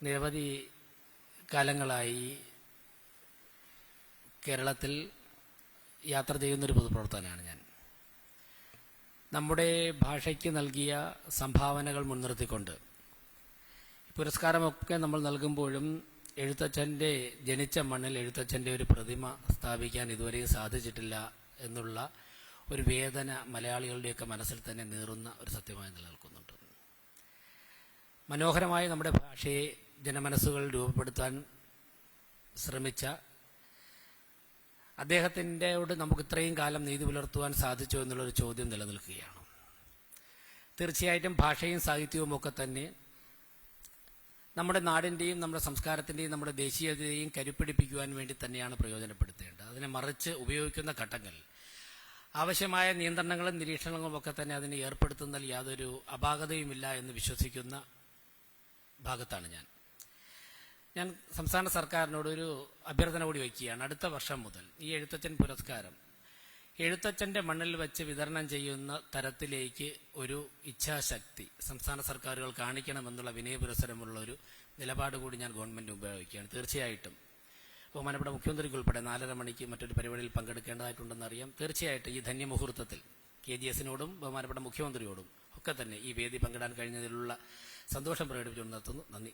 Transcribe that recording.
നിരവധി കാലങ്ങളായി കേരളത്തിൽ യാത്ര ചെയ്യുന്നൊരു പൊതുപ്രവർത്തകനാണ് ഞാൻ. നമ്മുടെ ഭാഷയ്ക്ക് നൽകിയ സംഭാവനകൾ മുൻനിർത്തിക്കൊണ്ട് പുരസ്കാരമൊക്കെ നമ്മൾ നൽകുമ്പോഴും എഴുത്തച്ഛൻ്റെ ജനിച്ച മണ്ണിൽ എഴുത്തച്ഛൻ്റെ ഒരു പ്രതിമ സ്ഥാപിക്കാൻ ഇതുവരെയും സാധിച്ചിട്ടില്ല എന്നുള്ള ഒരു വേദന മലയാളികളുടെയൊക്കെ മനസ്സിൽ തന്നെ നീറുന്ന ഒരു സത്യമായി നിലനിൽക്കുന്നുണ്ട്. മനോഹരമായി നമ്മുടെ ഭാഷയെ ജനമനസ്സുകൾ രൂപപ്പെടുത്താൻ ശ്രമിച്ച അദ്ദേഹത്തിൻ്റെയോട് നമുക്ക് ഇത്രയും കാലം നീതി പുലർത്തുവാൻ സാധിച്ചോ എന്നുള്ളൊരു ചോദ്യം നിലനിൽക്കുകയാണ്. തീർച്ചയായിട്ടും ഭാഷയും സാഹിത്യവും ഒക്കെ തന്നെ നമ്മുടെ നാടിൻ്റെയും നമ്മുടെ സംസ്കാരത്തിൻ്റെയും നമ്മുടെ ദേശീയതയെയും കരുപ്പിടിപ്പിക്കുവാൻ വേണ്ടി തന്നെയാണ് പ്രയോജനപ്പെടുത്തേണ്ടത്. അതിനെ മറിച്ച് ഉപയോഗിക്കുന്ന ഘട്ടങ്ങൾ ആവശ്യമായ നിയന്ത്രണങ്ങളും നിരീക്ഷണങ്ങളും ഒക്കെ തന്നെ അതിനെ ഏർപ്പെടുത്തുന്നതിൽ യാതൊരു അപാകതയുമില്ല എന്ന് വിശ്വസിക്കുന്ന ഭാഗത്താണ് ഞാൻ സംസ്ഥാന സർക്കാരിനോടൊരു അഭ്യർത്ഥന കൂടി വയ്ക്കുകയാണ്. അടുത്ത വർഷം മുതൽ ഈ എഴുത്തച്ഛൻ പുരസ്കാരം എഴുത്തച്ഛൻ്റെ മണ്ണിൽ വെച്ച് വിതരണം ചെയ്യുന്ന തരത്തിലേക്ക് ഒരു ഇച്ഛാശക്തി സംസ്ഥാന സർക്കാരുകൾ കാണിക്കണമെന്നുള്ള വിനയപുരസ്സരമുള്ള ഒരു നിലപാട് കൂടി ഞാൻ ഗവൺമെൻറ് ഉപയോഗിക്കുകയാണ്. തീർച്ചയായിട്ടും ബഹുമാനപ്പെട്ട മുഖ്യമന്ത്രിക്ക് ഉൾപ്പെടെ 4:30 മണിക്ക് മറ്റൊരു പരിപാടിയിൽ പങ്കെടുക്കേണ്ടതായിട്ടുണ്ടെന്നറിയാം. തീർച്ചയായിട്ടും ഈ ധന്യമുഹൂർത്തത്തിൽ KGS-നോടും ബഹുമാനപ്പെട്ട മുഖ്യമന്ത്രിയോടും ഒക്കെ തന്നെ ഈ വേദി പങ്കിടാൻ കഴിഞ്ഞതിലുള്ള സന്തോഷം പ്രകടിപ്പിച്ചുകൊണ്ട് നിർത്തുന്നു. നന്ദി.